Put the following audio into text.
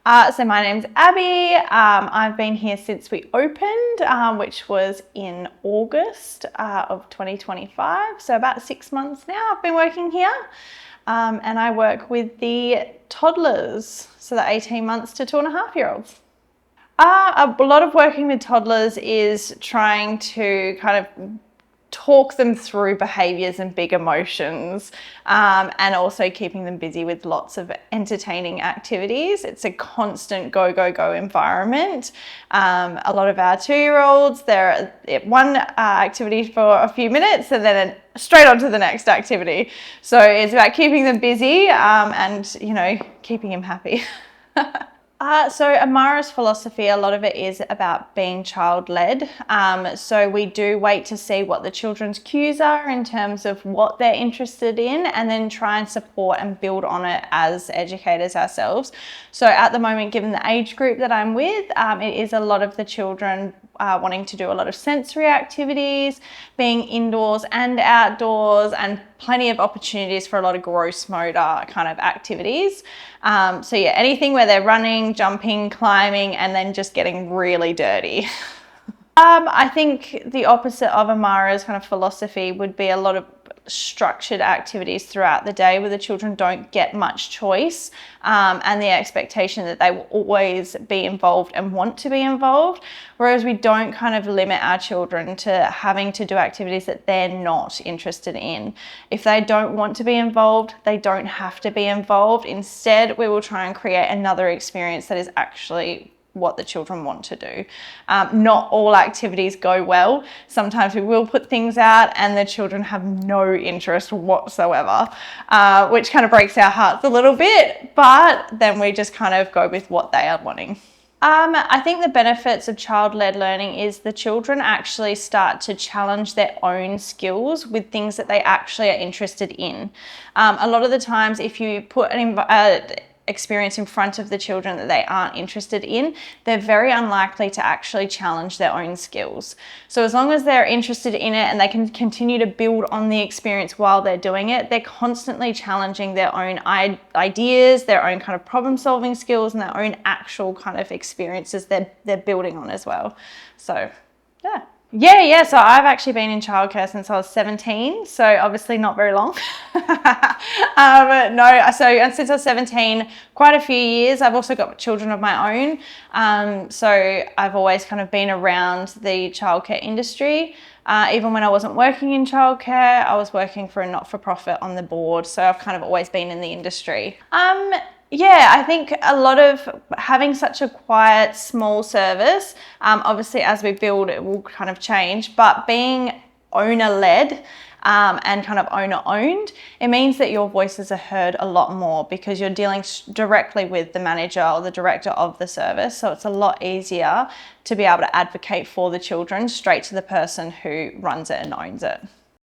So my name's Abbey. I've been here since we opened, which was in August of 2025. So about 6 months now I've been working here. And I work with the toddlers, so the 18 months to 2.5-year-olds. A lot of working with toddlers is trying to kind of talk them through behaviours and big emotions, and also keeping them busy with lots of entertaining activities. It's a constant go, go, go environment. A lot of our 2-year-olds, they're at one activity for a few minutes and then straight on to the next activity. So it's about keeping them busy and, you know, keeping them happy. So Amara's philosophy, a lot of it is about being child-led. So we do wait to see what the children's cues are in terms of what they're interested in, and then try and support and build on it as educators ourselves. So at the moment, given the age group that I'm with, it is a lot of the children wanting to do a lot of sensory activities, being indoors and outdoors, and plenty of opportunities for a lot of gross motor kind of activities. So yeah, anything where they're running, jumping, climbing, and then just getting really dirty. I think the opposite of Amara's kind of philosophy would be a lot of structured activities throughout the day where the children don't get much choice, and the expectation that they will always be involved and want to be involved, whereas we don't kind of limit our children to having to do activities that they're not interested in. If they don't want to be involved, they don't have to be involved. Instead, we will try and create another experience that is actually what the children want to do. Not all activities go well. Sometimes we will put things out and the children have no interest whatsoever, which kind of breaks our hearts a little bit, but then we just kind of go with what they are wanting. I think the benefits of child-led learning is the children actually start to challenge their own skills with things that they actually are interested in. A lot of the times, if you put an experience in front of the children that they aren't interested in, they're very unlikely to actually challenge their own skills. So as long as they're interested in it and they can continue to build on the experience while they're doing it, they're constantly challenging their own ideas, their own kind of problem solving skills, and their own actual kind of experiences they're building on as well. So yeah. Yeah. So I've actually been in childcare since I was 17, so obviously not very long. Since I was 17, quite a few years. I've also got children of my own, so I've always kind of been around the childcare industry. Even when I wasn't working in childcare, I was working for a not-for-profit on the board, so I've kind of always been in the industry. Yeah, I think a lot of having such a quiet, small service, obviously as we build it will kind of change, but being owner-led and kind of owner-owned, it means that your voices are heard a lot more because you're dealing directly with the manager or the director of the service. So it's a lot easier to be able to advocate for the children straight to the person who runs it and owns it.